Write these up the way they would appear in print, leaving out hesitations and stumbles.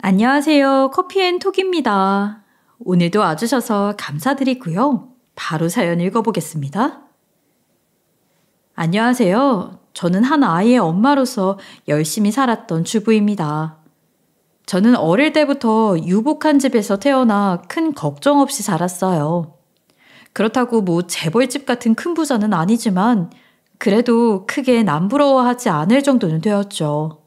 안녕하세요. 커피앤톡입니다. 오늘도 와주셔서 감사드리고요. 바로 사연 읽어보겠습니다. 안녕하세요. 저는 한 아이의 엄마로서 열심히 살았던 주부입니다. 저는 어릴 때부터 유복한 집에서 태어나 큰 걱정 없이 자랐어요. 그렇다고 재벌집 같은 큰 부자는 아니지만 그래도 크게 남부러워하지 않을 정도는 되었죠.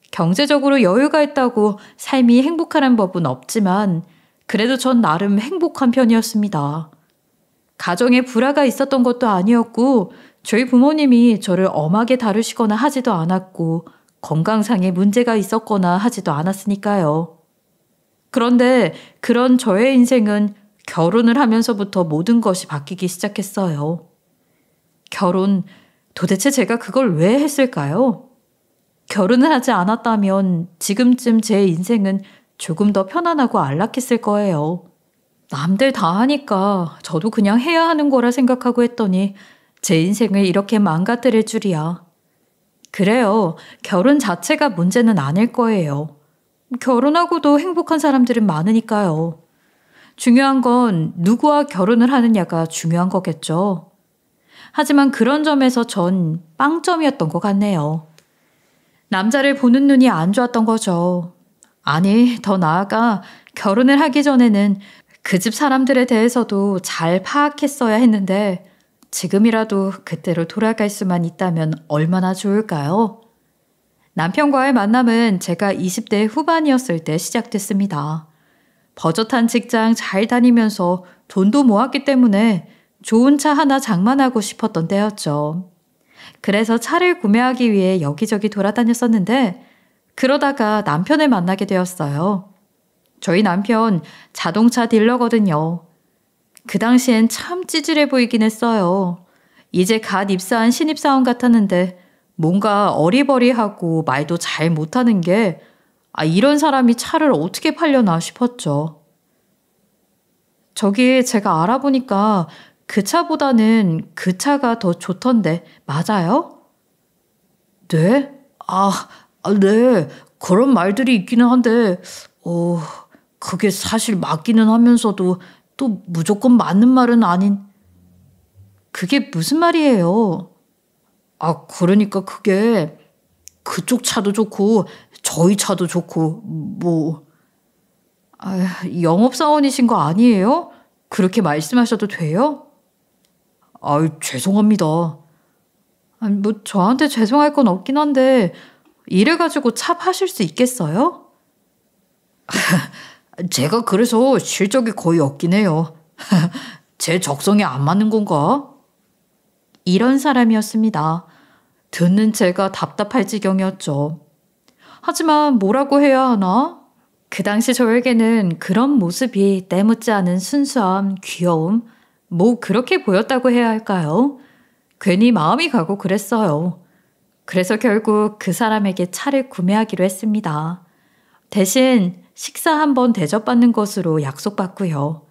경제적으로 여유가 있다고 삶이 행복하란 법은 없지만 그래도 전 나름 행복한 편이었습니다. 가정에 불화가 있었던 것도 아니었고 저희 부모님이 저를 엄하게 다루시거나 하지도 않았고 건강상의 문제가 있었거나 하지도 않았으니까요. 그런데 그런 저의 인생은 결혼을 하면서부터 모든 것이 바뀌기 시작했어요. 결혼, 도대체 제가 그걸 왜 했을까요? 결혼을 하지 않았다면 지금쯤 제 인생은 조금 더 편안하고 안락했을 거예요. 남들 다 하니까 저도 그냥 해야 하는 거라 생각하고 했더니 제 인생을 이렇게 망가뜨릴 줄이야. 그래요. 결혼 자체가 문제는 아닐 거예요. 결혼하고도 행복한 사람들은 많으니까요. 중요한 건 누구와 결혼을 하느냐가 중요한 거겠죠. 하지만 그런 점에서 전 빵점이었던 것 같네요. 남자를 보는 눈이 안 좋았던 거죠. 아니, 더 나아가 결혼을 하기 전에는 그 집 사람들에 대해서도 잘 파악했어야 했는데 지금이라도 그때로 돌아갈 수만 있다면 얼마나 좋을까요? 남편과의 만남은 제가 20대 후반이었을 때 시작됐습니다. 버젓한 직장 잘 다니면서 돈도 모았기 때문에 좋은 차 하나 장만하고 싶었던 때였죠. 그래서 차를 구매하기 위해 여기저기 돌아다녔었는데 그러다가 남편을 만나게 되었어요. 저희 남편 자동차 딜러거든요. 그 당시엔 참 찌질해 보이긴 했어요. 이제 갓 입사한 신입사원 같았는데 뭔가 어리버리하고 말도 잘 못하는 게 이런 사람이 차를 어떻게 팔려나 싶었죠. 저기 제가 알아보니까 그 차보다는 그 차가 더 좋던데 맞아요? 네? 네. 그런 말들이 있기는 한데 그게 사실 맞기는 하면서도 또 무조건 맞는 말은 아닌. 그게 무슨 말이에요? 그러니까 그게 그쪽 차도 좋고 저희 차도 좋고 영업사원이신 거 아니에요? 그렇게 말씀하셔도 돼요? 죄송합니다. 저한테 죄송할 건 없긴 한데 이래가지고 차 파실 수 있겠어요? 제가 그래서 실적이 거의 없긴 해요. 제 적성에 안 맞는 건가? 이런 사람이었습니다. 듣는 제가 답답할 지경이었죠. 하지만 뭐라고 해야 하나? 그 당시 저에게는 그런 모습이 때묻지 않은 순수함, 귀여움, 그렇게 보였다고 해야 할까요? 괜히 마음이 가고 그랬어요. 그래서 결국 그 사람에게 차를 구매하기로 했습니다. 대신 식사 한번 대접받는 것으로 약속받고요.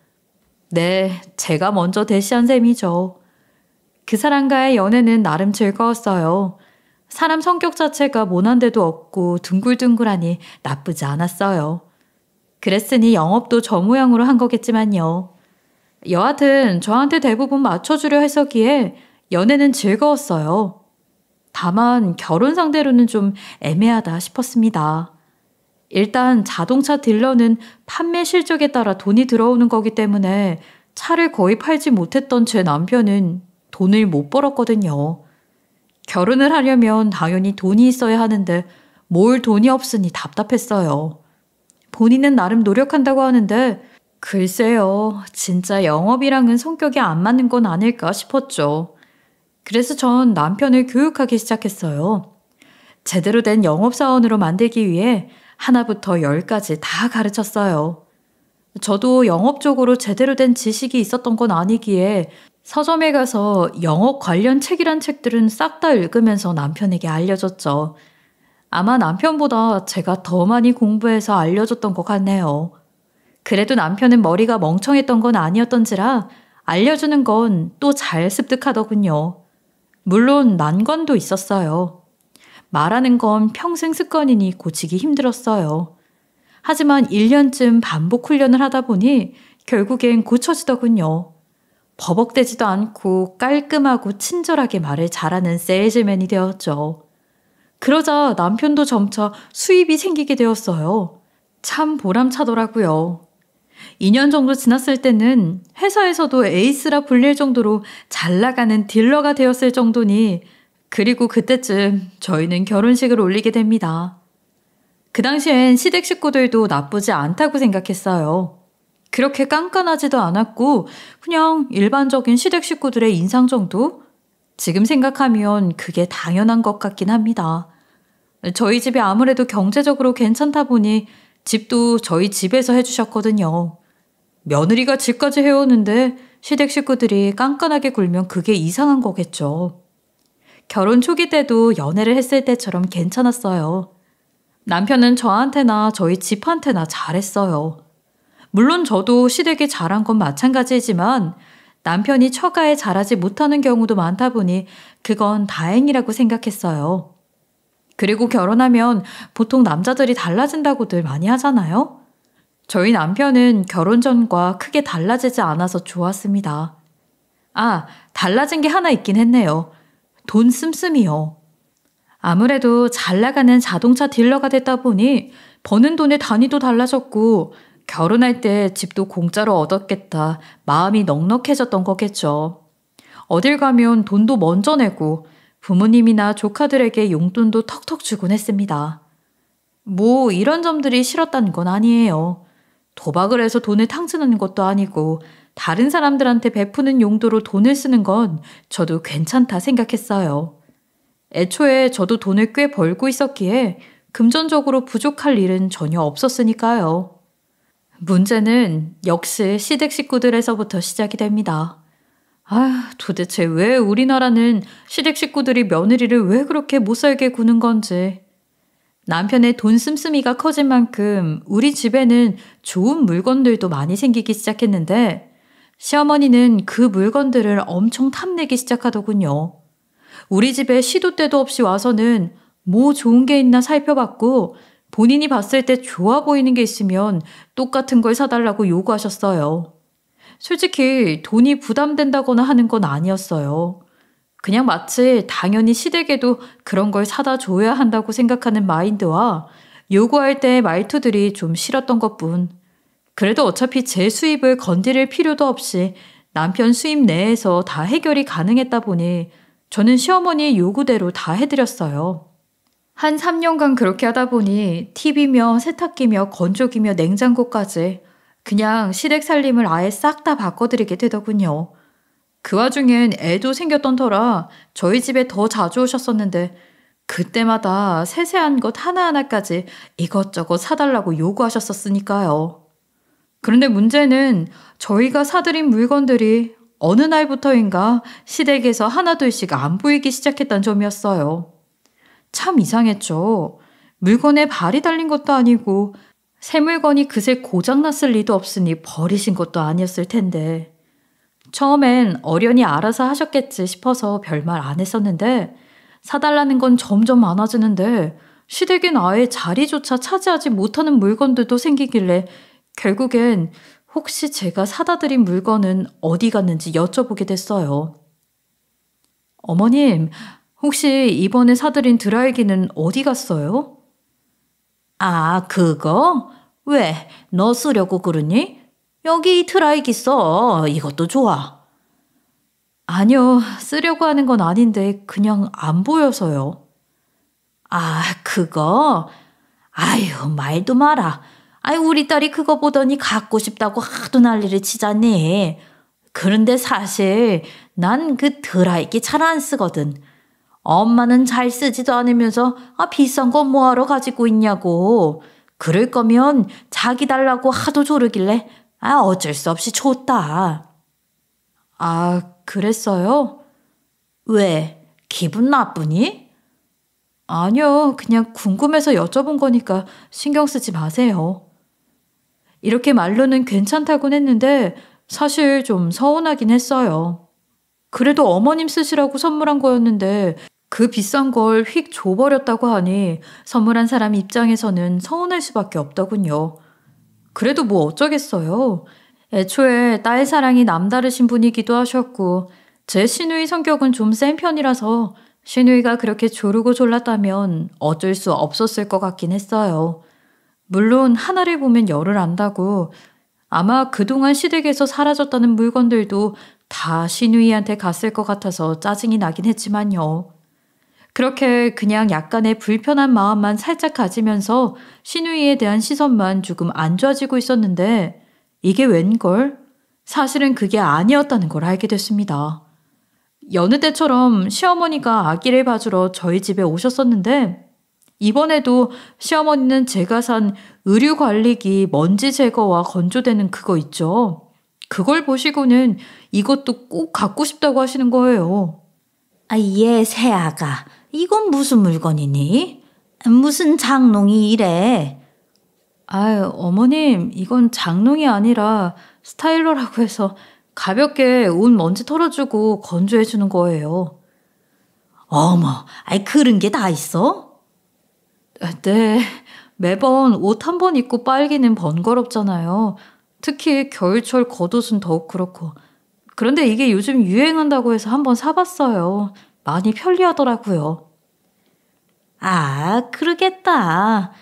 네, 제가 먼저 대시한 셈이죠. 그 사람과의 연애는 나름 즐거웠어요. 사람 성격 자체가 모난 데도 없고 둥글둥글하니 나쁘지 않았어요. 그랬으니 영업도 저 모양으로 한 거겠지만요. 여하튼 저한테 대부분 맞춰주려 했었기에 연애는 즐거웠어요. 다만 결혼 상대로는 좀 애매하다 싶었습니다. 일단 자동차 딜러는 판매 실적에 따라 돈이 들어오는 거기 때문에 차를 거의 팔지 못했던 제 남편은 돈을 못 벌었거든요. 결혼을 하려면 당연히 돈이 있어야 하는데 뭘 돈이 없으니 답답했어요. 본인은 나름 노력한다고 하는데 글쎄요, 진짜 영업이랑은 성격이 안 맞는 건 아닐까 싶었죠. 그래서 전 남편을 교육하기 시작했어요. 제대로 된 영업사원으로 만들기 위해 하나부터 10까지 다 가르쳤어요. 저도 영업적으로 제대로 된 지식이 있었던 건 아니기에 서점에 가서 영업 관련 책이란 책들은 싹 다 읽으면서 남편에게 알려줬죠. 아마 남편보다 제가 더 많이 공부해서 알려줬던 것 같네요. 그래도 남편은 머리가 멍청했던 건 아니었던지라 알려주는 건 또 잘 습득하더군요. 물론 난관도 있었어요. 말하는 건 평생 습관이니 고치기 힘들었어요. 하지만 1년쯤 반복 훈련을 하다 보니 결국엔 고쳐지더군요. 버벅대지도 않고 깔끔하고 친절하게 말을 잘하는 세일즈맨이 되었죠. 그러자 남편도 점차 수입이 생기게 되었어요. 참 보람차더라고요. 2년 정도 지났을 때는 회사에서도 에이스라 불릴 정도로 잘 나가는 딜러가 되었을 정도니, 그리고 그때쯤 저희는 결혼식을 올리게 됩니다. 그 당시엔 시댁 식구들도 나쁘지 않다고 생각했어요. 그렇게 깐깐하지도 않았고 그냥 일반적인 시댁 식구들의 인상 정도? 지금 생각하면 그게 당연한 것 같긴 합니다. 저희 집이 아무래도 경제적으로 괜찮다 보니 집도 저희 집에서 해주셨거든요. 며느리가 집까지 해오는데 시댁 식구들이 깐깐하게 굴면 그게 이상한 거겠죠. 결혼 초기 때도 연애를 했을 때처럼 괜찮았어요. 남편은 저한테나 저희 집한테나 잘했어요. 물론 저도 시댁이 잘한 건 마찬가지이지만 남편이 처가에 잘하지 못하는 경우도 많다 보니 그건 다행이라고 생각했어요. 그리고 결혼하면 보통 남자들이 달라진다고들 많이 하잖아요. 저희 남편은 결혼 전과 크게 달라지지 않아서 좋았습니다. 아, 달라진 게 하나 있긴 했네요. 돈 씀씀이요. 아무래도 잘 나가는 자동차 딜러가 됐다 보니 버는 돈의 단위도 달라졌고 결혼할 때 집도 공짜로 얻었겠다 마음이 넉넉해졌던 거겠죠. 어딜 가면 돈도 먼저 내고 부모님이나 조카들에게 용돈도 턱턱 주곤 했습니다. 뭐 이런 점들이 싫었다는 건 아니에요. 도박을 해서 돈을 탕진하는 것도 아니고 다른 사람들한테 베푸는 용도로 돈을 쓰는 건 저도 괜찮다 생각했어요. 애초에 저도 돈을 꽤 벌고 있었기에 금전적으로 부족할 일은 전혀 없었으니까요. 문제는 역시 시댁 식구들에서부터 시작이 됩니다. 아, 도대체 왜 우리나라는 시댁 식구들이 며느리를 왜 그렇게 못살게 구는 건지. 남편의 돈 씀씀이가 커진 만큼 우리 집에는 좋은 물건들도 많이 생기기 시작했는데 시어머니는 그 물건들을 엄청 탐내기 시작하더군요. 우리 집에 시도 때도 없이 와서는 뭐 좋은 게 있나 살펴봤고 본인이 봤을 때 좋아 보이는 게 있으면 똑같은 걸 사달라고 요구하셨어요. 솔직히 돈이 부담된다거나 하는 건 아니었어요. 그냥 마치 당연히 시댁에도 그런 걸 사다 줘야 한다고 생각하는 마인드와 요구할 때의 말투들이 좀 싫었던 것뿐. 그래도 어차피 제 수입을 건드릴 필요도 없이 남편 수입 내에서 다 해결이 가능했다 보니 저는 시어머니의 요구대로 다 해드렸어요. 한 3년간 그렇게 하다 보니 TV며 세탁기며 건조기며 냉장고까지 그냥 시댁 살림을 아예 싹 다 바꿔드리게 되더군요. 그 와중엔 애도 생겼던 터라 저희 집에 더 자주 오셨었는데 그때마다 세세한 것 하나하나까지 이것저것 사달라고 요구하셨었으니까요. 그런데 문제는 저희가 사드린 물건들이 어느 날부터인가 시댁에서 하나둘씩 안 보이기 시작했다는 점이었어요. 참 이상했죠. 물건에 발이 달린 것도 아니고 새 물건이 그새 고장났을 리도 없으니 버리신 것도 아니었을 텐데. 처음엔 어련히 알아서 하셨겠지 싶어서 별말 안 했었는데 사달라는 건 점점 많아지는데 시댁엔 아예 자리조차 차지하지 못하는 물건들도 생기길래 결국엔 혹시 제가 사다 드린 물건은 어디 갔는지 여쭤보게 됐어요. 어머님, 혹시 이번에 사드린 드라이기는 어디 갔어요? 아, 그거? 왜? 너 쓰려고 그러니? 여기 드라이기 써. 이것도 좋아. 아니요, 쓰려고 하는 건 아닌데 그냥 안 보여서요. 아, 그거? 아유, 말도 마라. 아이, 우리 딸이 그거 보더니 갖고 싶다고 하도 난리를 치잖니. 그런데 사실 난 그 드라이기 잘 안 쓰거든. 엄마는 잘 쓰지도 않으면서 비싼 거 뭐하러 가지고 있냐고. 그럴 거면 자기 달라고 하도 조르길래 어쩔 수 없이 줬다. 아, 그랬어요? 왜? 기분 나쁘니? 아니요, 그냥 궁금해서 여쭤본 거니까 신경 쓰지 마세요. 이렇게 말로는 괜찮다곤 했는데 사실 좀 서운하긴 했어요. 그래도 어머님 쓰시라고 선물한 거였는데 그 비싼 걸 휙 줘버렸다고 하니 선물한 사람 입장에서는 서운할 수밖에 없더군요. 그래도 뭐 어쩌겠어요. 애초에 딸 사랑이 남다르신 분이기도 하셨고 제 시누이 성격은 좀 센 편이라서 시누이가 그렇게 조르고 졸랐다면 어쩔 수 없었을 것 같긴 했어요. 물론 하나를 보면 열을 안다고 아마 그동안 시댁에서 사라졌다는 물건들도 다 시누이한테 갔을 것 같아서 짜증이 나긴 했지만요. 그렇게 그냥 약간의 불편한 마음만 살짝 가지면서 시누이에 대한 시선만 조금 안 좋아지고 있었는데 이게 웬걸? 사실은 그게 아니었다는 걸 알게 됐습니다. 여느 때처럼 시어머니가 아기를 봐주러 저희 집에 오셨었는데 이번에도 시어머니는 제가 산 의류관리기 먼지 제거와 건조되는 그거 있죠. 그걸 보시고는 이것도 꼭 갖고 싶다고 하시는 거예요. 얘 새아가 이건 무슨 물건이니? 무슨 장롱이 이래? 아유, 어머님, 이건 장롱이 아니라 스타일러라고 해서 가볍게 옷 먼지 털어주고 건조해주는 거예요. 어머, 그런 게 다 있어? 네, 매번 옷 한 번 입고 빨기는 번거롭잖아요. 특히 겨울철 겉옷은 더욱 그렇고. 그런데 이게 요즘 유행한다고 해서 한번 사봤어요. 많이 편리하더라고요. 그러겠다.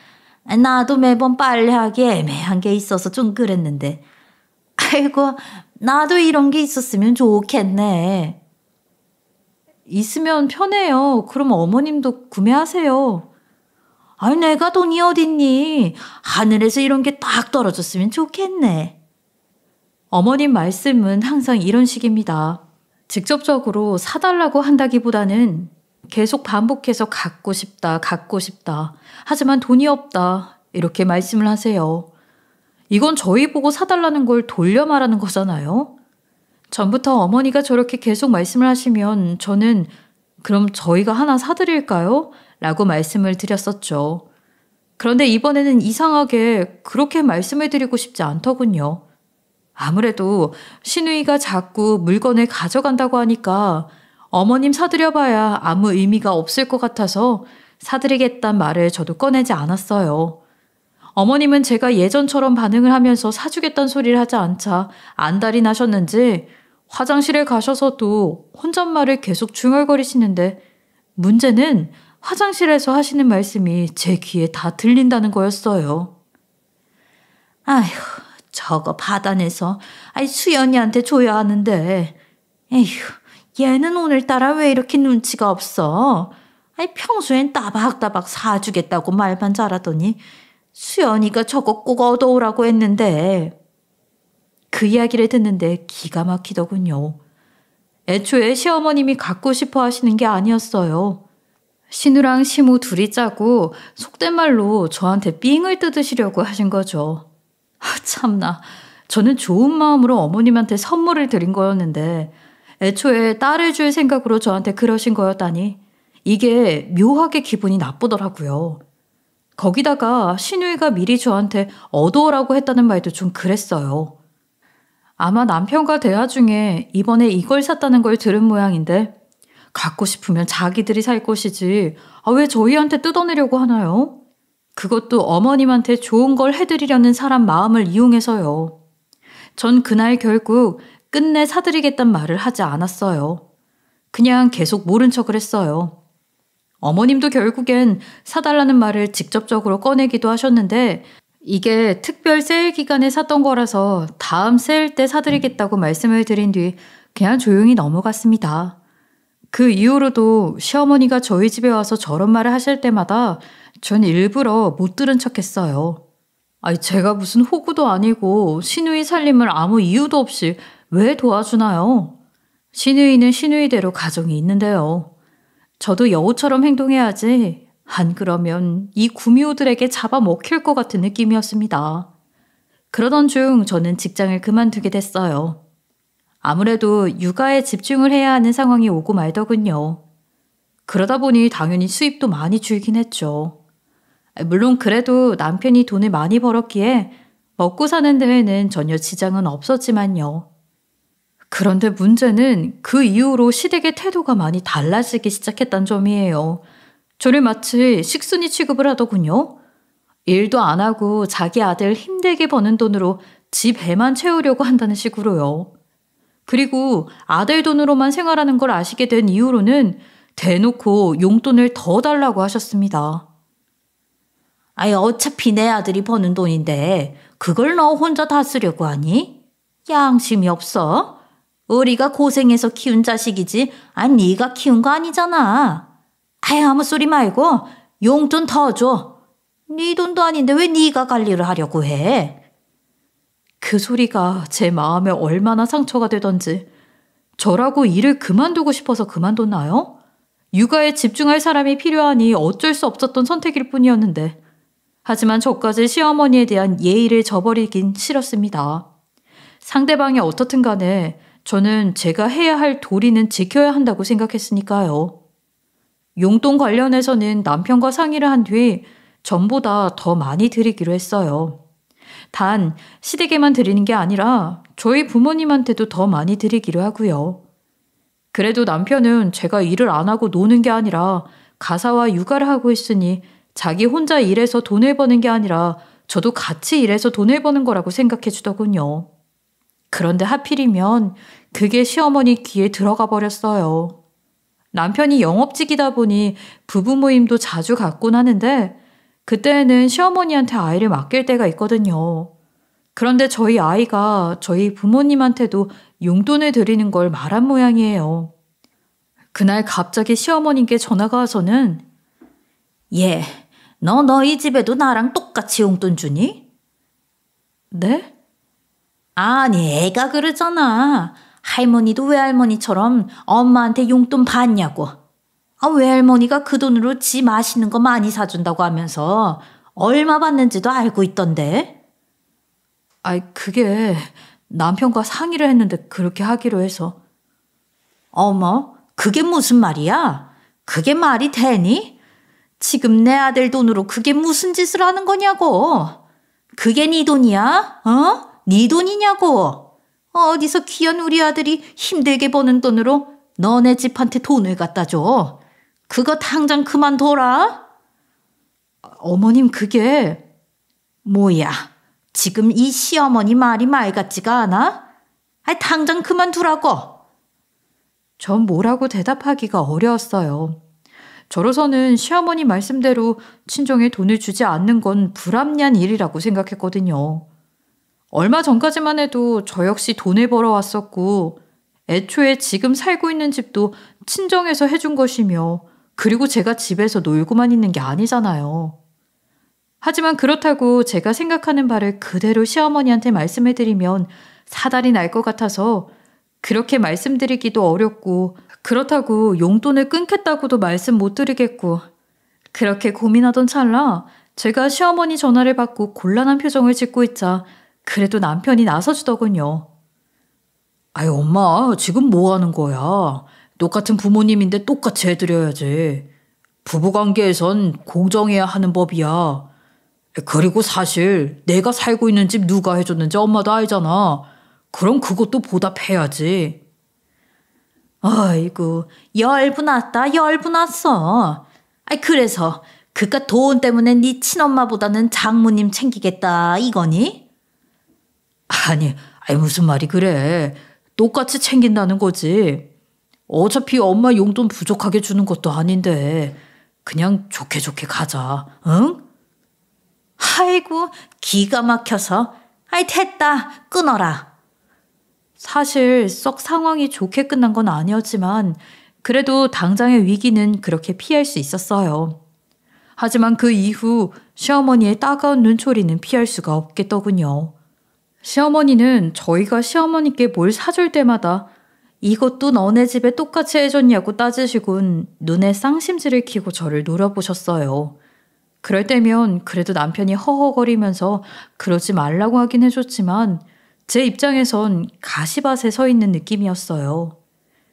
나도 매번 빨래하기 애매한 게 있어서 좀 그랬는데. 아이고, 나도 이런 게 있었으면 좋겠네. 있으면 편해요. 그럼 어머님도 구매하세요. 내가 돈이 어딨니? 하늘에서 이런 게 딱 떨어졌으면 좋겠네. 어머님 말씀은 항상 이런 식입니다. 직접적으로 사달라고 한다기보다는 계속 반복해서 갖고 싶다, 갖고 싶다. 하지만 돈이 없다. 이렇게 말씀을 하세요. 이건 저희 보고 사달라는 걸 돌려 말하는 거잖아요. 전부터 어머니가 저렇게 계속 말씀을 하시면 저는 그럼 저희가 하나 사드릴까요? 라고 말씀을 드렸었죠. 그런데 이번에는 이상하게 그렇게 말씀을 드리고 싶지 않더군요. 아무래도 시누이가 자꾸 물건을 가져간다고 하니까 어머님 사드려봐야 아무 의미가 없을 것 같아서 사드리겠다는 말을 저도 꺼내지 않았어요. 어머님은 제가 예전처럼 반응을 하면서 사주겠다는 소리를 하지 않자 안달이 나셨는지 화장실에 가셔서도 혼잣말을 계속 중얼거리시는데 문제는 화장실에서 하시는 말씀이 제 귀에 다 들린다는 거였어요. 아휴, 저거 받아내서 수연이한테 줘야 하는데. 에휴, 얘는 오늘따라 왜 이렇게 눈치가 없어? 평소엔 따박따박 사주겠다고 말만 잘하더니 수연이가 저거 꼭 얻어오라고 했는데. 그 이야기를 듣는데 기가 막히더군요. 애초에 시어머님이 갖고 싶어 하시는 게 아니었어요. 신우랑 시무 둘이 짜고 속된 말로 저한테 삥을 뜯으시려고 하신 거죠. 참나. 저는 좋은 마음으로 어머님한테 선물을 드린 거였는데 애초에 딸을 줄 생각으로 저한테 그러신 거였다니 이게 묘하게 기분이 나쁘더라고요. 거기다가 시누이가 미리 저한테 얻어오라고 했다는 말도 좀 그랬어요. 아마 남편과 대화 중에 이번에 이걸 샀다는 걸 들은 모양인데 갖고 싶으면 자기들이 살 것이지 왜 저희한테 뜯어내려고 하나요? 그것도 어머님한테 좋은 걸 해드리려는 사람 마음을 이용해서요. 전 그날 결국 끝내 사드리겠단 말을 하지 않았어요. 그냥 계속 모른 척을 했어요. 어머님도 결국엔 사달라는 말을 직접적으로 꺼내기도 하셨는데 이게 특별 세일 기간에 샀던 거라서 다음 세일 때 사드리겠다고 말씀을 드린 뒤 그냥 조용히 넘어갔습니다. 그 이후로도 시어머니가 저희 집에 와서 저런 말을 하실 때마다 전 일부러 못 들은 척 했어요. 제가 무슨 호구도 아니고 시누이 살림을 아무 이유도 없이 왜 도와주나요? 시누이는 시누이대로 가정이 있는데요. 저도 여우처럼 행동해야지. 안 그러면 이 구미호들에게 잡아먹힐 것 같은 느낌이었습니다. 그러던 중 저는 직장을 그만두게 됐어요. 아무래도 육아에 집중을 해야 하는 상황이 오고 말더군요. 그러다 보니 당연히 수입도 많이 줄긴 했죠. 물론 그래도 남편이 돈을 많이 벌었기에 먹고 사는 데에는 전혀 지장은 없었지만요. 그런데 문제는 그 이후로 시댁의 태도가 많이 달라지기 시작했단 점이에요. 저를 마치 식순이 취급을 하더군요. 일도 안 하고 자기 아들 힘들게 버는 돈으로 지 배만 채우려고 한다는 식으로요. 그리고 아들 돈으로만 생활하는 걸 아시게 된 이후로는 대놓고 용돈을 더 달라고 하셨습니다. 아이, 어차피 내 아들이 버는 돈인데 그걸 너 혼자 다 쓰려고 하니? 양심이 없어? 우리가 고생해서 키운 자식이지, 네가 키운 거 아니잖아. 아이, 아무 소리 말고 용돈 더 줘. 네 돈도 아닌데 왜 네가 관리를 하려고 해? 그 소리가 제 마음에 얼마나 상처가 되던지. 저라고 일을 그만두고 싶어서 그만뒀나요? 육아에 집중할 사람이 필요하니 어쩔 수 없었던 선택일 뿐이었는데. 하지만 저까지 시어머니에 대한 예의를 저버리긴 싫었습니다. 상대방이 어떻든 간에 저는 제가 해야 할 도리는 지켜야 한다고 생각했으니까요. 용돈 관련해서는 남편과 상의를 한 뒤 전보다 더 많이 드리기로 했어요. 단 시댁에만 드리는 게 아니라 저희 부모님한테도 더 많이 드리기로 하고요. 그래도 남편은 제가 일을 안 하고 노는 게 아니라 가사와 육아를 하고 있으니 자기 혼자 일해서 돈을 버는 게 아니라 저도 같이 일해서 돈을 버는 거라고 생각해 주더군요. 그런데 하필이면 그게 시어머니 귀에 들어가 버렸어요. 남편이 영업직이다 보니 부부 모임도 자주 갖곤 하는데 그때는 시어머니한테 아이를 맡길 때가 있거든요. 그런데 저희 아이가 저희 부모님한테도 용돈을 드리는 걸 말한 모양이에요. 그날 갑자기 시어머님께 전화가 와서는 얘, 너 너희 집에도 나랑 똑같이 용돈 주니? 네? 아니, 애가 그러잖아. 할머니도 외할머니처럼 엄마한테 용돈 받냐고. 외할머니가 그 돈으로 지 맛있는 거 많이 사준다고 하면서 얼마 받는지도 알고 있던데. 그게 남편과 상의를 했는데 그렇게 하기로 해서. 어머, 그게 무슨 말이야? 그게 말이 되니? 지금 내 아들 돈으로 그게 무슨 짓을 하는 거냐고. 그게 네 돈이야? 네 돈이냐고. 어디서 귀한 우리 아들이 힘들게 버는 돈으로 너네 집한테 돈을 갖다 줘. 그거 당장 그만둬라. 어머님, 그게. 뭐야, 지금 이 시어머니 말이 말 같지가 않아? 당장 그만두라고. 전 뭐라고 대답하기가 어려웠어요. 저로서는 시어머니 말씀대로 친정에 돈을 주지 않는 건 불합리한 일이라고 생각했거든요. 얼마 전까지만 해도 저 역시 돈을 벌어왔었고 애초에 지금 살고 있는 집도 친정에서 해준 것이며 그리고 제가 집에서 놀고만 있는 게 아니잖아요. 하지만 그렇다고 제가 생각하는 바를 그대로 시어머니한테 말씀해드리면 사달이 날 것 같아서 그렇게 말씀드리기도 어렵고 그렇다고 용돈을 끊겠다고도 말씀 못 드리겠고 그렇게 고민하던 찰나 제가 시어머니 전화를 받고 곤란한 표정을 짓고 있자 그래도 남편이 나서주더군요. 엄마, 지금 뭐 하는 거야? 똑같은 부모님인데 똑같이 해드려야지. 부부관계에선 공정해야 하는 법이야. 그리고 사실 내가 살고 있는 집 누가 해줬는지 엄마도 알잖아. 그럼 그것도 보답해야지. 아이고, 열분났다, 열분났어. 그래서 그깟 돈 때문에 네 친엄마보다는 장모님 챙기겠다 이거니? 아니, 무슨 말이 그래. 똑같이 챙긴다는 거지. 어차피 엄마 용돈 부족하게 주는 것도 아닌데 그냥 좋게 좋게 가자, 응? 아이고, 기가 막혀서. 됐다, 끊어라. 사실 썩 상황이 좋게 끝난 건 아니었지만 그래도 당장의 위기는 그렇게 피할 수 있었어요. 하지만 그 이후 시어머니의 따가운 눈초리는 피할 수가 없겠더군요. 시어머니는 저희가 시어머니께 뭘 사줄 때마다 이것도 너네 집에 똑같이 해줬냐고 따지시곤 눈에 쌍심지를 켜고 저를 노려보셨어요. 그럴 때면 그래도 남편이 허허거리면서 그러지 말라고 하긴 해줬지만 제 입장에선 가시밭에 서 있는 느낌이었어요.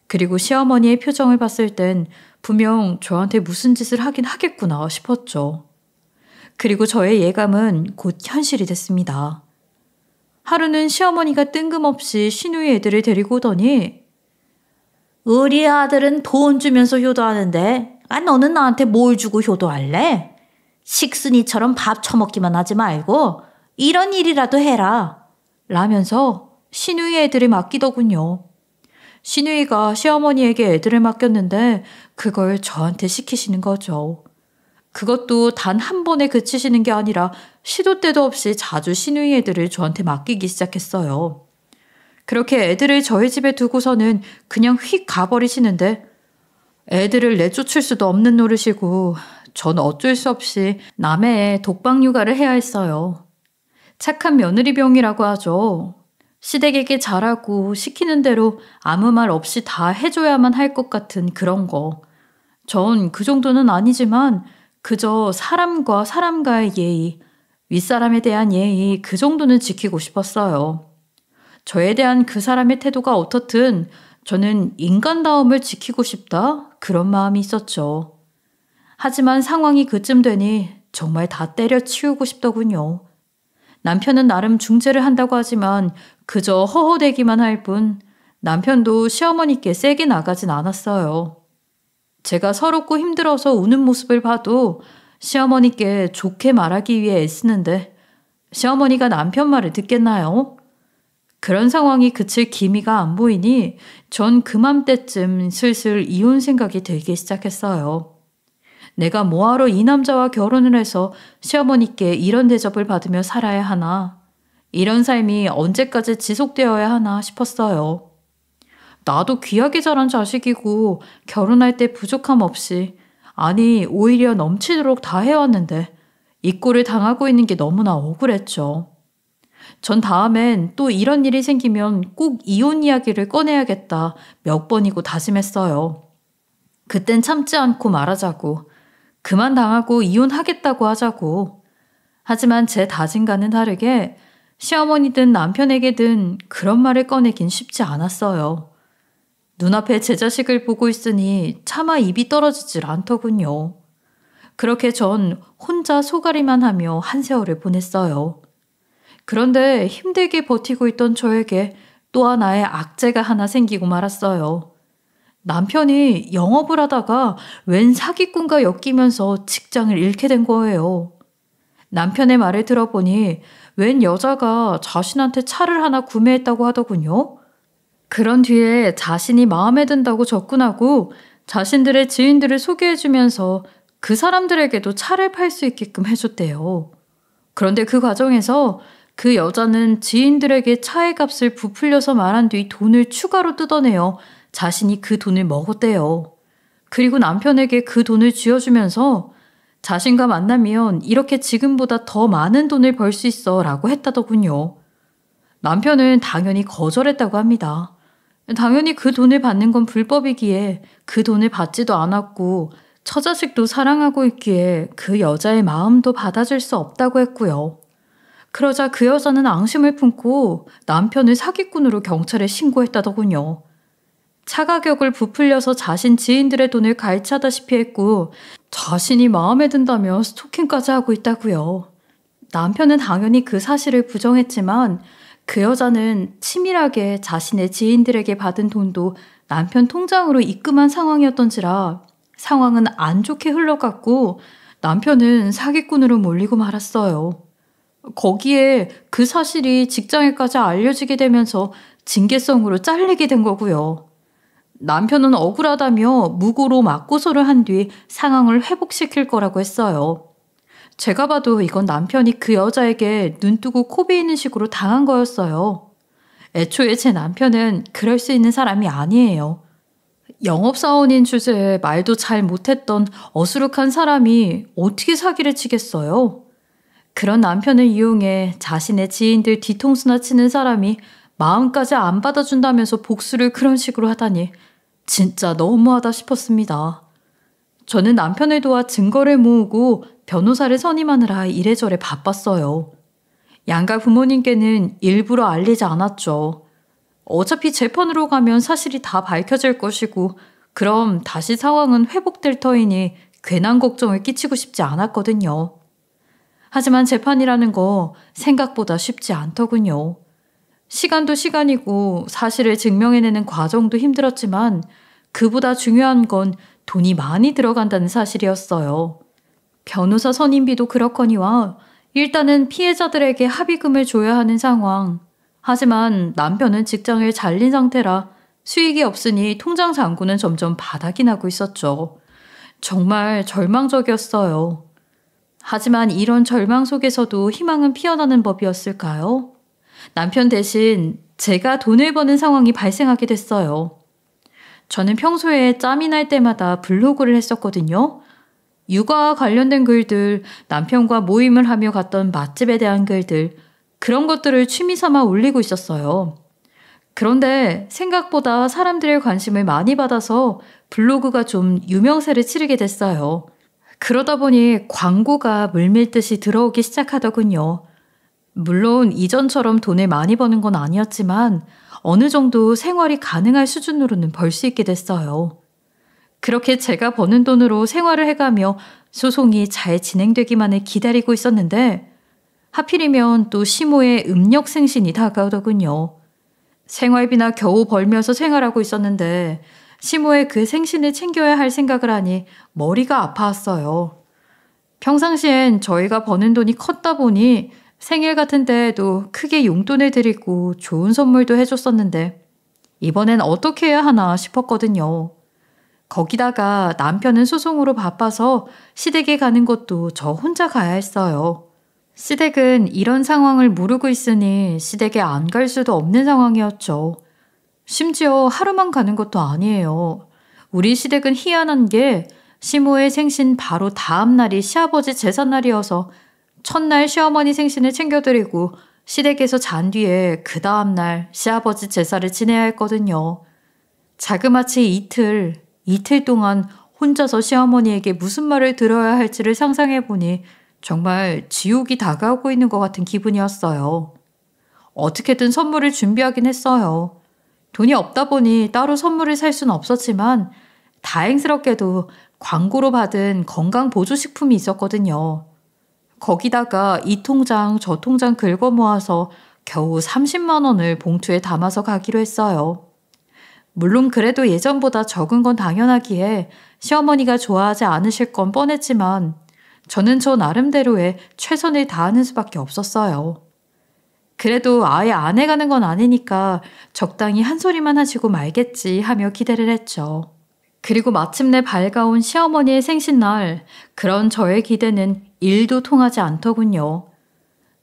그리고 시어머니의 표정을 봤을 땐 분명 저한테 무슨 짓을 하긴 하겠구나 싶었죠. 그리고 저의 예감은 곧 현실이 됐습니다. 하루는 시어머니가 뜬금없이 시누이 애들을 데리고 오더니 우리 아들은 돈 주면서 효도하는데 너는 나한테 뭘 주고 효도할래? 식순이처럼 밥 처먹기만 하지 말고 이런 일이라도 해라. 라면서 시누이 애들을 맡기더군요. 시누이가 시어머니에게 애들을 맡겼는데 그걸 저한테 시키시는 거죠. 그것도 단 한 번에 그치시는 게 아니라 시도 때도 없이 자주 시누이 애들을 저한테 맡기기 시작했어요. 그렇게 애들을 저희 집에 두고서는 그냥 휙 가버리시는데 애들을 내쫓을 수도 없는 노릇이고 전 어쩔 수 없이 남의 애 독방 육아를 해야 했어요. 착한 며느리병이라고 하죠. 시댁에게 잘하고 시키는 대로 아무 말 없이 다 해줘야만 할 것 같은 그런 거. 전 그 정도는 아니지만 그저 사람과 사람과의 예의, 윗사람에 대한 예의 그 정도는 지키고 싶었어요. 저에 대한 그 사람의 태도가 어떻든 저는 인간다움을 지키고 싶다 그런 마음이 있었죠. 하지만 상황이 그쯤 되니 정말 다 때려치우고 싶더군요. 남편은 나름 중재를 한다고 하지만 그저 허허대기만 할 뿐 남편도 시어머니께 세게 나가진 않았어요. 제가 서럽고 힘들어서 우는 모습을 봐도 시어머니께 좋게 말하기 위해 애쓰는데 시어머니가 남편 말을 듣겠나요? 그런 상황이 그칠 기미가 안 보이니 전 그맘때쯤 슬슬 이혼 생각이 들기 시작했어요. 내가 뭐하러 이 남자와 결혼을 해서 시어머니께 이런 대접을 받으며 살아야 하나? 이런 삶이 언제까지 지속되어야 하나 싶었어요. 나도 귀하게 자란 자식이고 결혼할 때 부족함 없이, 아니 오히려 넘치도록 다 해왔는데 이 꼴을 당하고 있는 게 너무나 억울했죠. 전 다음엔 또 이런 일이 생기면 꼭 이혼 이야기를 꺼내야겠다 몇 번이고 다짐했어요. 그땐 참지 않고 말하자고, 그만 당하고 이혼하겠다고 하자고. 하지만 제 다짐과는 다르게 시어머니든 남편에게든 그런 말을 꺼내긴 쉽지 않았어요. 눈앞에 제 자식을 보고 있으니 차마 입이 떨어지질 않더군요. 그렇게 전 혼자 소가리만 하며 한 세월을 보냈어요. 그런데 힘들게 버티고 있던 저에게 또 하나의 악재가 하나 생기고 말았어요. 남편이 영업을 하다가 웬 사기꾼과 엮이면서 직장을 잃게 된 거예요. 남편의 말을 들어보니 웬 여자가 자신한테 차를 하나 구매했다고 하더군요. 그런 뒤에 자신이 마음에 든다고 접근하고 자신들의 지인들을 소개해주면서 그 사람들에게도 차를 팔 수 있게끔 해줬대요. 그런데 그 과정에서 그 여자는 지인들에게 차의 값을 부풀려서 말한 뒤 돈을 추가로 뜯어내어 자신이 그 돈을 먹었대요. 그리고 남편에게 그 돈을 쥐어주면서 자신과 만나면 이렇게 지금보다 더 많은 돈을 벌 수 있어 라고 했다더군요. 남편은 당연히 거절했다고 합니다. 당연히 그 돈을 받는 건 불법이기에 그 돈을 받지도 않았고 처자식도 사랑하고 있기에 그 여자의 마음도 받아줄 수 없다고 했고요. 그러자 그 여자는 앙심을 품고 남편을 사기꾼으로 경찰에 신고했다더군요. 차 가격을 부풀려서 자신 지인들의 돈을 갈취하다시피 했고 자신이 마음에 든다며 스토킹까지 하고 있다고요. 남편은 당연히 그 사실을 부정했지만 그 여자는 치밀하게 자신의 지인들에게 받은 돈도 남편 통장으로 입금한 상황이었던지라 상황은 안 좋게 흘러갔고 남편은 사기꾼으로 몰리고 말았어요. 거기에 그 사실이 직장에까지 알려지게 되면서 징계성으로 잘리게 된 거고요. 남편은 억울하다며 무고로 맞고소를 한 뒤 상황을 회복시킬 거라고 했어요. 제가 봐도 이건 남편이 그 여자에게 눈뜨고 코 베이는 식으로 당한 거였어요. 애초에 제 남편은 그럴 수 있는 사람이 아니에요. 영업사원인 주제에 말도 잘 못했던 어수룩한 사람이 어떻게 사기를 치겠어요? 그런 남편을 이용해 자신의 지인들 뒤통수나 치는 사람이 마음까지 안 받아준다면서 복수를 그런 식으로 하다니 진짜 너무하다 싶었습니다. 저는 남편을 도와 증거를 모으고 변호사를 선임하느라 이래저래 바빴어요. 양가 부모님께는 일부러 알리지 않았죠. 어차피 재판으로 가면 사실이 다 밝혀질 것이고 그럼 다시 상황은 회복될 터이니 괜한 걱정을 끼치고 싶지 않았거든요. 하지만 재판이라는 거 생각보다 쉽지 않더군요. 시간도 시간이고 사실을 증명해내는 과정도 힘들었지만 그보다 중요한 건 돈이 많이 들어간다는 사실이었어요. 변호사 선임비도 그렇거니와 일단은 피해자들에게 합의금을 줘야 하는 상황. 하지만 남편은 직장을 잘린 상태라 수익이 없으니 통장 잔고는 점점 바닥이 나고 있었죠. 정말 절망적이었어요. 하지만 이런 절망 속에서도 희망은 피어나는 법이었을까요? 남편 대신 제가 돈을 버는 상황이 발생하게 됐어요. 저는 평소에 짬이 날 때마다 블로그를 했었거든요. 육아와 관련된 글들, 남편과 모임을 하며 갔던 맛집에 대한 글들, 그런 것들을 취미 삼아 올리고 있었어요. 그런데 생각보다 사람들의 관심을 많이 받아서 블로그가 좀 유명세를 치르게 됐어요. 그러다 보니 광고가 물밀듯이 들어오기 시작하더군요. 물론 이전처럼 돈을 많이 버는 건 아니었지만 어느 정도 생활이 가능할 수준으로는 벌 수 있게 됐어요. 그렇게 제가 버는 돈으로 생활을 해가며 소송이 잘 진행되기만을 기다리고 있었는데 하필이면 또 시모의 음력생신이 다가오더군요. 생활비나 겨우 벌면서 생활하고 있었는데 시모의 그 생신을 챙겨야 할 생각을 하니 머리가 아파왔어요. 평상시엔 저희가 버는 돈이 컸다 보니 생일 같은 때에도 크게 용돈을 드리고 좋은 선물도 해줬었는데 이번엔 어떻게 해야 하나 싶었거든요. 거기다가 남편은 소송으로 바빠서 시댁에 가는 것도 저 혼자 가야 했어요. 시댁은 이런 상황을 모르고 있으니 시댁에 안 갈 수도 없는 상황이었죠. 심지어 하루만 가는 것도 아니에요. 우리 시댁은 희한한 게 시모의 생신 바로 다음 날이 시아버지 제삿날이어서 첫날 시어머니 생신을 챙겨드리고 시댁에서 잔 뒤에 그 다음 날 시아버지 제사를 지내야 했거든요. 자그마치 이틀 동안 혼자서 시어머니에게 무슨 말을 들어야 할지를 상상해보니 정말 지옥이 다가오고 있는 것 같은 기분이었어요. 어떻게든 선물을 준비하긴 했어요. 돈이 없다 보니 따로 선물을 살 수는 없었지만 다행스럽게도 광고로 받은 건강보조식품이 있었거든요. 거기다가 이 통장 저 통장 긁어 모아서 겨우 30만 원을 봉투에 담아서 가기로 했어요. 물론 그래도 예전보다 적은 건 당연하기에 시어머니가 좋아하지 않으실 건 뻔했지만 저는 저 나름대로의 최선을 다하는 수밖에 없었어요. 그래도 아예 안 해가는 건 아니니까 적당히 한 소리만 하시고 말겠지 하며 기대를 했죠. 그리고 마침내 밝아온 시어머니의 생신날, 그런 저의 기대는 1도 통하지 않더군요.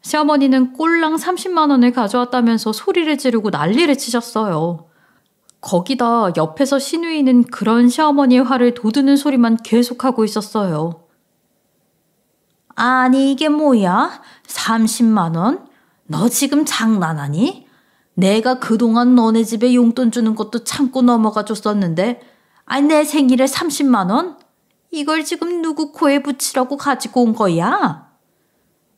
시어머니는 꼴랑 30만 원을 가져왔다면서 소리를 지르고 난리를 치셨어요. 거기다 옆에서 시누이는 그런 시어머니의 화를 돋우는 소리만 계속하고 있었어요. 아니 이게 뭐야? 30만 원? 너 지금 장난하니? 내가 그동안 너네 집에 용돈 주는 것도 참고 넘어가 줬었는데 아니 내 생일에 30만 원? 이걸 지금 누구 코에 붙이라고 가지고 온 거야?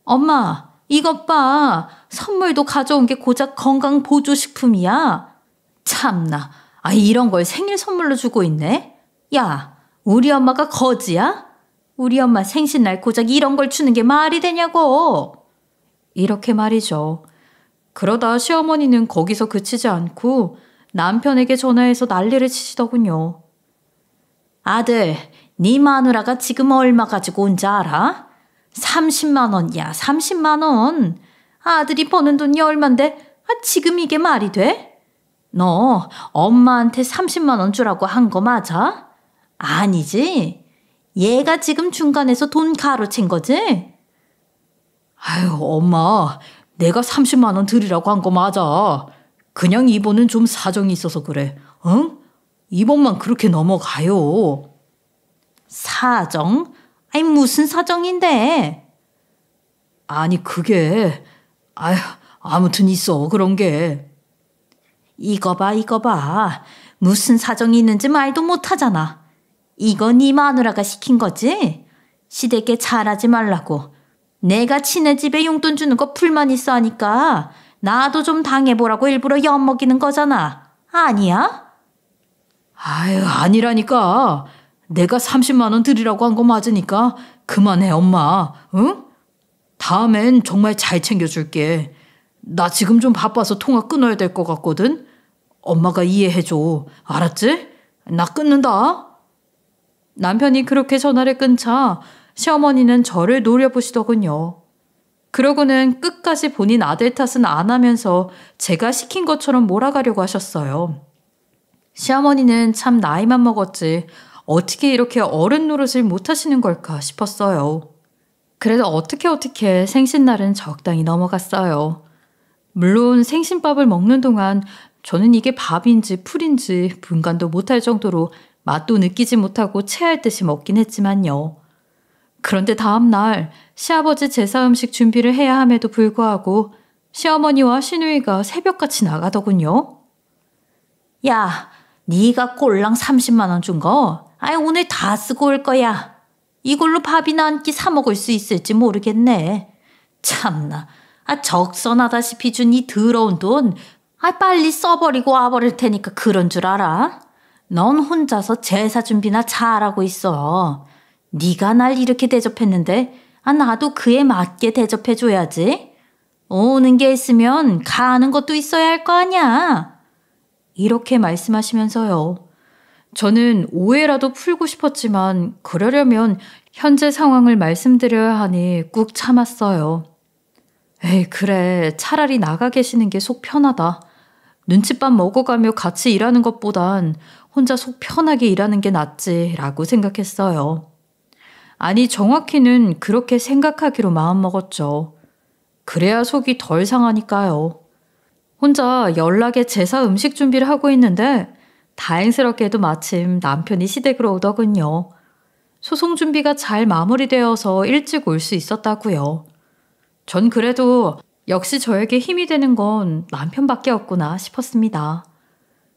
엄마 이것 봐. 선물도 가져온 게 고작 건강보조식품이야. 참나. 이런 걸 생일 선물로 주고 있네? 야, 우리 엄마가 거지야? 우리 엄마 생신날 고작 이런 걸 주는 게 말이 되냐고. 이렇게 말이죠. 그러다 시어머니는 거기서 그치지 않고 남편에게 전화해서 난리를 치시더군요. 아들, 네 마누라가 지금 얼마 가지고 온지 알아? 30만 원이야, 30만 원. 아들이 버는 돈이 얼만데 지금 이게 말이 돼? 너 엄마한테 30만 원 주라고 한 거 맞아? 아니지? 얘가 지금 중간에서 돈 가로챈 거지? 아유, 엄마, 내가 30만 원 드리라고 한 거 맞아. 그냥 이번은 좀 사정이 있어서 그래. 응? 이번만 그렇게 넘어가요. 사정? 무슨 사정인데? 아니, 그게, 아무튼 있어, 그런 게. 이거 봐. 무슨 사정이 있는지 말도 못하잖아. 이거 네 마누라가 시킨 거지? 시댁에 잘하지 말라고. 내가 친애 집에 용돈 주는 거 불만 있어 하니까 나도 좀 당해보라고 일부러 엿먹이는 거잖아. 아니야? 아니라니까. 내가 30만 원 드리라고 한 거 맞으니까 그만해, 엄마. 응? 다음엔 정말 잘 챙겨줄게. 나 지금 좀 바빠서 통화 끊어야 될 것 같거든. 엄마가 이해해줘. 알았지? 나 끊는다. 남편이 그렇게 전화를 끊자 시어머니는 저를 노려보시더군요. 그러고는 끝까지 본인 아들 탓은 안 하면서 제가 시킨 것처럼 몰아가려고 하셨어요. 시어머니는 참 나이만 먹었지 어떻게 이렇게 어른 노릇을 못하시는 걸까 싶었어요. 그래도 어떻게 생신날은 적당히 넘어갔어요. 물론 생신밥을 먹는 동안 저는 이게 밥인지 풀인지 분간도 못할 정도로 맛도 느끼지 못하고 체할 듯이 먹긴 했지만요. 그런데 다음날 시아버지 제사 음식 준비를 해야 함에도 불구하고 시어머니와 시누이가 새벽같이 나가더군요. 야, 네가 꼴랑 30만 원 준 거 오늘 다 쓰고 올 거야. 이걸로 밥이나 한 끼 사 먹을 수 있을지 모르겠네. 참나, 적선하다시피 준 이 더러운 돈 빨리 써버리고 와버릴 테니까 그런 줄 알아? 넌 혼자서 제사 준비나 잘하고 있어. 네가 날 이렇게 대접했는데 나도 그에 맞게 대접해줘야지. 오는 게 있으면 가는 것도 있어야 할 거 아니야. 이렇게 말씀하시면서요. 저는 오해라도 풀고 싶었지만 그러려면 현재 상황을 말씀드려야 하니 꾹 참았어요. 에이, 그래. 차라리 나가 계시는 게 속 편하다. 눈칫밥 먹어가며 같이 일하는 것보단 혼자 속 편하게 일하는 게 낫지라고 생각했어요. 아니, 정확히는 그렇게 생각하기로 마음먹었죠. 그래야 속이 덜 상하니까요. 혼자 연락에 제사 음식 준비를 하고 있는데 다행스럽게도 마침 남편이 시댁으로 오더군요. 소송 준비가 잘 마무리되어서 일찍 올 수 있었다고요. 전 그래도 역시 저에게 힘이 되는 건 남편밖에 없구나 싶었습니다.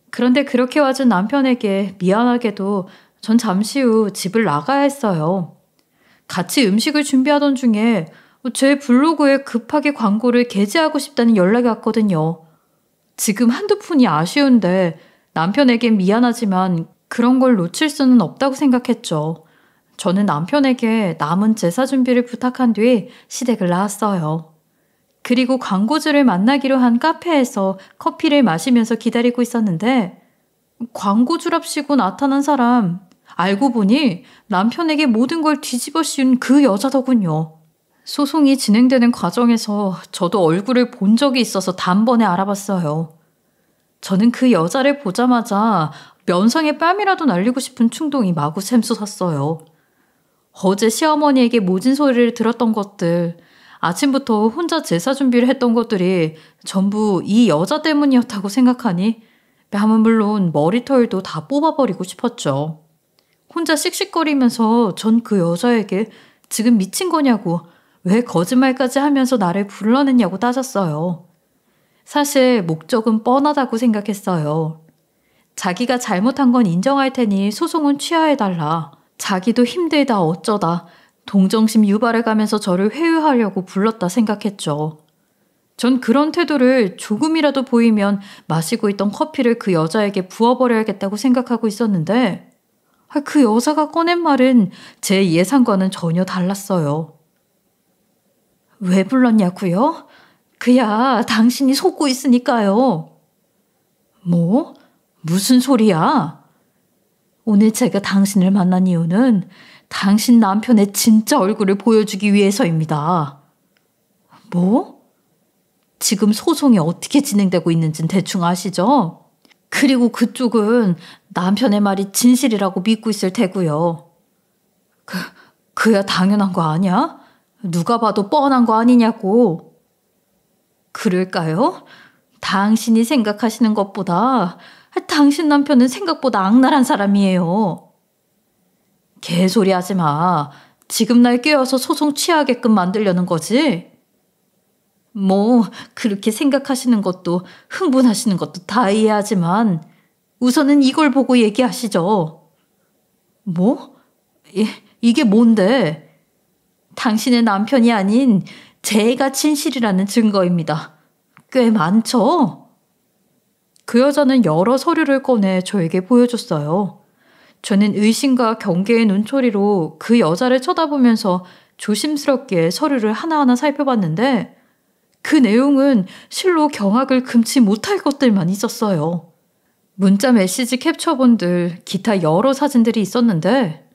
그런데 그렇게 와준 남편에게 미안하게도 전 잠시 후 집을 나가야 했어요. 같이 음식을 준비하던 중에 제 블로그에 급하게 광고를 게재하고 싶다는 연락이 왔거든요. 지금 한두 푼이 아쉬운데 남편에겐 미안하지만 그런 걸 놓칠 수는 없다고 생각했죠. 저는 남편에게 남은 제사 준비를 부탁한 뒤 시댁을 나왔어요. 그리고 광고주를 만나기로 한 카페에서 커피를 마시면서 기다리고 있었는데 광고주랍시고 나타난 사람, 알고 보니 남편에게 모든 걸 뒤집어 씌운 그 여자더군요. 소송이 진행되는 과정에서 저도 얼굴을 본 적이 있어서 단번에 알아봤어요. 저는 그 여자를 보자마자 면상에 뺨이라도 날리고 싶은 충동이 마구 샘솟았어요. 어제 시어머니에게 모진 소리를 들었던 것들, 아침부터 혼자 제사 준비를 했던 것들이 전부 이 여자 때문이었다고 생각하니 뺨은 물론 머리털도 다 뽑아버리고 싶었죠. 혼자 씩씩거리면서 전 그 여자에게 지금 미친 거냐고, 왜 거짓말까지 하면서 나를 불러냈냐고 따졌어요. 사실 목적은 뻔하다고 생각했어요. 자기가 잘못한 건 인정할 테니 소송은 취하해달라. 자기도 힘들다 어쩌다 동정심 유발해 가면서 저를 회유하려고 불렀다 생각했죠. 전 그런 태도를 조금이라도 보이면 마시고 있던 커피를 그 여자에게 부어버려야겠다고 생각하고 있었는데 그 여자가 꺼낸 말은 제 예상과는 전혀 달랐어요. 왜 불렀냐고요? 그야 당신이 속고 있으니까요. 뭐? 무슨 소리야? 오늘 제가 당신을 만난 이유는 당신 남편의 진짜 얼굴을 보여주기 위해서입니다. 뭐? 지금 소송이 어떻게 진행되고 있는지는 대충 아시죠? 그리고 그쪽은 남편의 말이 진실이라고 믿고 있을 테고요. 그야 당연한 거 아니야? 누가 봐도 뻔한 거 아니냐고. 그럴까요? 당신이 생각하시는 것보다 당신 남편은 생각보다 악랄한 사람이에요. 개소리 하지 마. 지금 날 깨워서 소송 취하게끔 만들려는 거지? 뭐 그렇게 생각하시는 것도 흥분하시는 것도 다 이해하지만 우선은 이걸 보고 얘기하시죠. 뭐? 이게 뭔데? 당신의 남편이 아닌 제가 진실이라는 증거입니다. 꽤 많죠? 그 여자는 여러 서류를 꺼내 저에게 보여줬어요. 저는 의심과 경계의 눈초리로 그 여자를 쳐다보면서 조심스럽게 서류를 하나하나 살펴봤는데 그 내용은 실로 경악을 금치 못할 것들만 있었어요. 문자 메시지 캡처본들, 기타 여러 사진들이 있었는데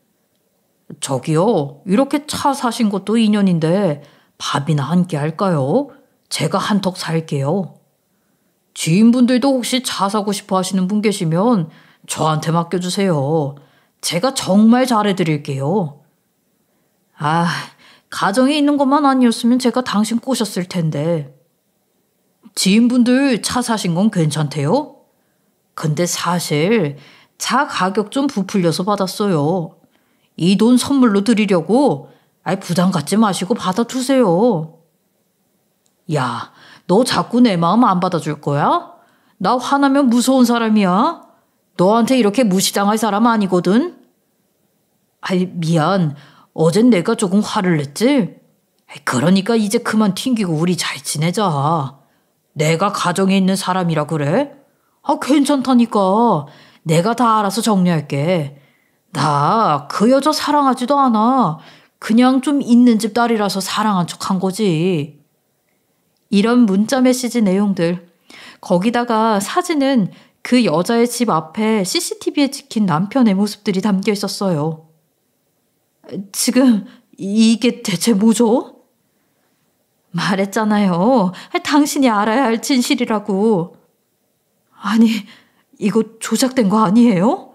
저기요, 이렇게 차 사신 것도 인연인데 밥이나 한 끼 할까요? 제가 한턱 살게요. 지인분들도 혹시 차 사고 싶어 하시는 분 계시면 저한테 맡겨주세요. 제가 정말 잘해드릴게요. 아, 가정에 있는 것만 아니었으면 제가 당신 꼬셨을 텐데. 지인분들 차 사신 건 괜찮대요? 근데 사실 차 가격 좀 부풀려서 받았어요. 이 돈 선물로 드리려고 부담 갖지 마시고 받아두세요. 야, 너 자꾸 내 마음 안 받아줄 거야? 나 화나면 무서운 사람이야. 너한테 이렇게 무시당할 사람 아니거든. 미안. 어젠 내가 조금 화를 냈지? 그러니까 이제 그만 튕기고 우리 잘 지내자. 내가 가정에 있는 사람이라 그래? 괜찮다니까. 내가 다 알아서 정리할게. 나 그 여자 사랑하지도 않아. 그냥 좀 있는 집 딸이라서 사랑한 척한 거지. 이런 문자 메시지 내용들. 거기다가 사진은 그 여자의 집 앞에 CCTV에 찍힌 남편의 모습들이 담겨 있었어요. 지금 이게 대체 뭐죠? 말했잖아요. 당신이 알아야 할 진실이라고. 아니, 이거 조작된 거 아니에요?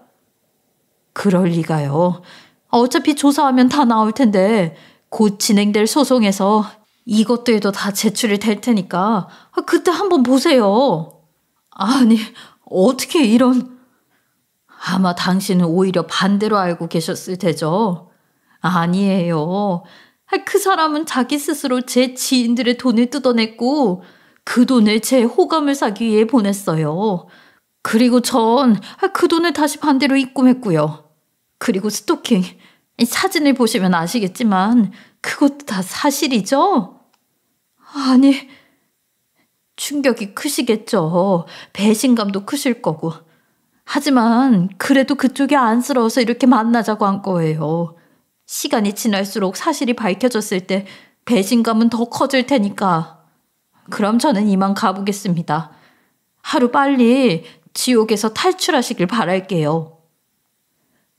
그럴 리가요. 어차피 조사하면 다 나올 텐데 곧 진행될 소송에서 이것들도 다 제출이 될 테니까 그때 한번 보세요. 아니, 어떻게 이런... 아마 당신은 오히려 반대로 알고 계셨을 테죠. 아니에요. 그 사람은 자기 스스로 제 지인들의 돈을 뜯어냈고 그 돈을 제 호감을 사기 위해 보냈어요. 그리고 전 그 돈을 다시 반대로 입금했고요. 그리고 스토킹, 사진을 보시면 아시겠지만 그것도 다 사실이죠? 아니, 충격이 크시겠죠. 배신감도 크실 거고. 하지만 그래도 그쪽이 안쓰러워서 이렇게 만나자고 한 거예요. 시간이 지날수록 사실이 밝혀졌을 때 배신감은 더 커질 테니까. 그럼 저는 이만 가보겠습니다. 하루 빨리 지옥에서 탈출하시길 바랄게요.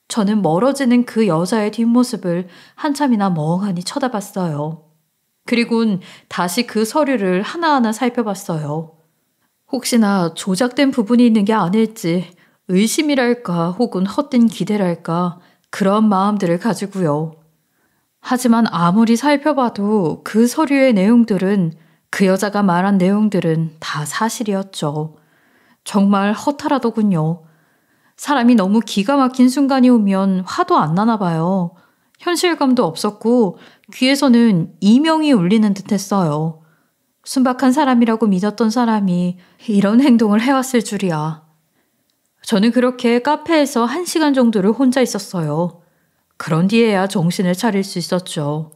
저는 멀어지는 그 여자의 뒷모습을 한참이나 멍하니 쳐다봤어요. 그리곤 다시 그 서류를 하나하나 살펴봤어요. 혹시나 조작된 부분이 있는 게 아닐지 의심이랄까 혹은 헛된 기대랄까 그런 마음들을 가지고요. 하지만 아무리 살펴봐도 그 서류의 내용들은 그 여자가 말한 내용들은 다 사실이었죠. 정말 허탈하더군요. 사람이 너무 기가 막힌 순간이 오면 화도 안 나나 봐요. 현실감도 없었고 귀에서는 이명이 울리는 듯 했어요. 순박한 사람이라고 믿었던 사람이 이런 행동을 해왔을 줄이야. 저는 그렇게 카페에서 1시간 정도를 혼자 있었어요. 그런 뒤에야 정신을 차릴 수 있었죠.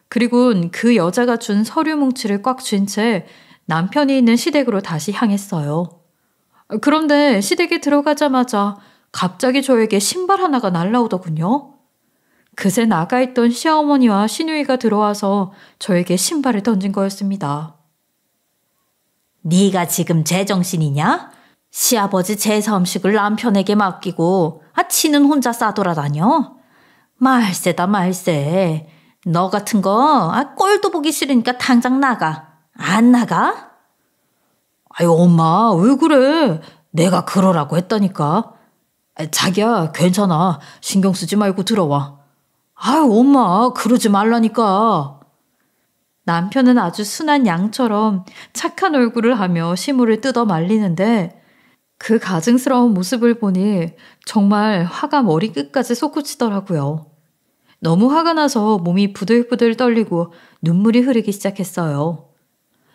그리곤 그 여자가 준 서류 뭉치를 꽉 쥔 채 남편이 있는 시댁으로 다시 향했어요. 그런데 시댁에 들어가자마자 갑자기 저에게 신발 하나가 날라오더군요. 그새 나가 있던 시어머니와 시누이가 들어와서 저에게 신발을 던진 거였습니다. 네가 지금 제정신이냐? 시아버지 제사 음식을 남편에게 맡기고 치는 혼자 싸돌아다녀? 말세다 말세. 너 같은 거 꼴도 보기 싫으니까 당장 나가. 안 나가? 엄마 왜 그래? 내가 그러라고 했다니까. 자기야 괜찮아. 신경 쓰지 말고 들어와. 엄마 그러지 말라니까. 남편은 아주 순한 양처럼 착한 얼굴을 하며 시무를 뜯어 말리는데 그 가증스러운 모습을 보니 정말 화가 머리 끝까지 솟구치더라고요. 너무 화가 나서 몸이 부들부들 떨리고 눈물이 흐르기 시작했어요.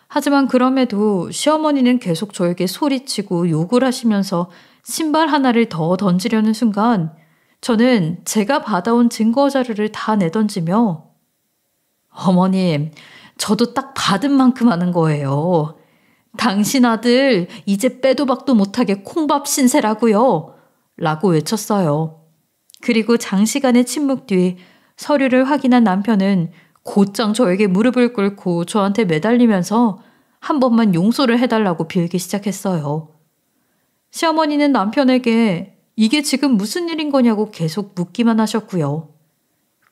하지만 그럼에도 시어머니는 계속 저에게 소리치고 욕을 하시면서 신발 하나를 더 던지려는 순간 저는 제가 받아온 증거 자료를 다 내던지며 어머님, 저도 딱 받은 만큼 하는 거예요. 당신 아들 이제 빼도 박도 못하게 콩밥 신세라고요. 라고 외쳤어요. 그리고 장시간의 침묵 뒤 서류를 확인한 남편은 곧장 저에게 무릎을 꿇고 저한테 매달리면서 한 번만 용서를 해달라고 빌기 시작했어요. 시어머니는 남편에게 이게 지금 무슨 일인 거냐고 계속 묻기만 하셨고요.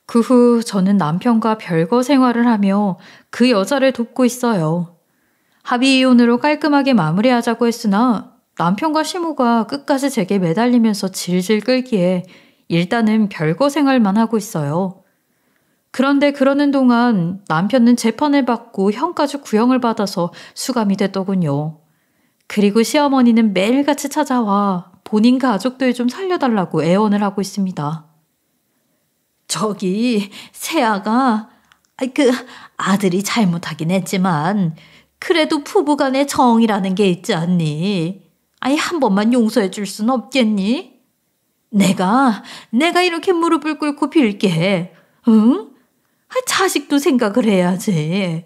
그 후 저는 남편과 별거 생활을 하며 그 여자를 돕고 있어요. 합의 이혼으로 깔끔하게 마무리하자고 했으나 남편과 시모가 끝까지 제게 매달리면서 질질 끌기에 일단은 별거 생활만 하고 있어요. 그런데 그러는 동안 남편은 재판을 받고 형까지 구형을 받아서 수감이 됐더군요. 그리고 시어머니는 매일같이 찾아와 본인 가족들 좀 살려달라고 애원을 하고 있습니다. 저기 세아가 아들이 잘못하긴 했지만 그래도 부부간의 정이라는 게 있지 않니? 한 번만 용서해 줄 순 없겠니? 내가 이렇게 무릎을 꿇고 빌게. 응? 자식도 생각을 해야지.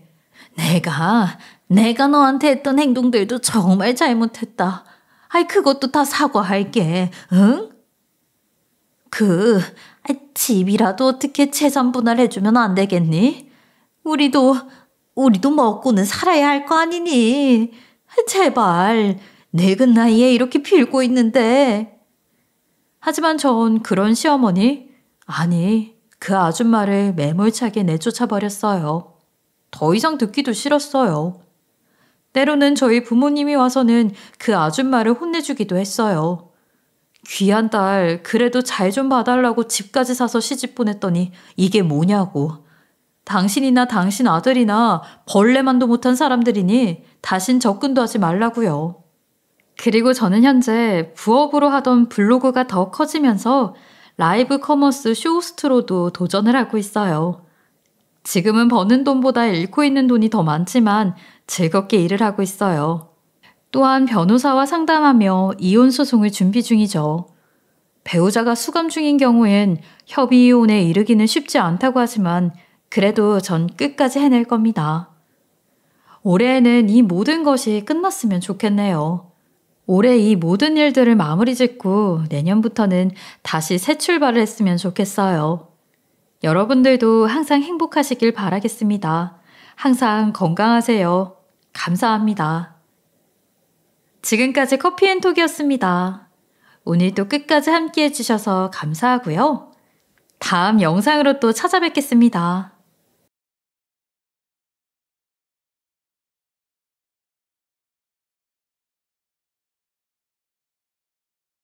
내가 너한테 했던 행동들도 정말 잘못했다. 그것도 다 사과할게. 응? 집이라도 어떻게 재산 분할해주면 안 되겠니? 우리도 먹고는 살아야 할 거 아니니? 제발, 늙은 나이에 이렇게 빌고 있는데. 하지만 전 그런 시어머니, 아니, 그 아줌마를 매몰차게 내쫓아 버렸어요. 더 이상 듣기도 싫었어요. 때로는 저희 부모님이 와서는 그 아줌마를 혼내주기도 했어요. 귀한 딸, 그래도 잘 좀 봐달라고 집까지 사서 시집 보냈더니 이게 뭐냐고. 당신이나 당신 아들이나 벌레만도 못한 사람들이니 다신 접근도 하지 말라고요. 그리고 저는 현재 부업으로 하던 블로그가 더 커지면서 라이브 커머스 쇼호스트로도 도전을 하고 있어요. 지금은 버는 돈보다 잃고 있는 돈이 더 많지만 즐겁게 일을 하고 있어요. 또한 변호사와 상담하며 이혼 소송을 준비 중이죠. 배우자가 수감 중인 경우엔 협의 이혼에 이르기는 쉽지 않다고 하지만 그래도 전 끝까지 해낼 겁니다. 올해에는 이 모든 것이 끝났으면 좋겠네요. 올해 이 모든 일들을 마무리 짓고 내년부터는 다시 새 출발을 했으면 좋겠어요. 여러분들도 항상 행복하시길 바라겠습니다. 항상 건강하세요. 감사합니다. 지금까지 커피앤톡이었습니다. 오늘도 끝까지 함께 해주셔서 감사하고요. 다음 영상으로 또 찾아뵙겠습니다.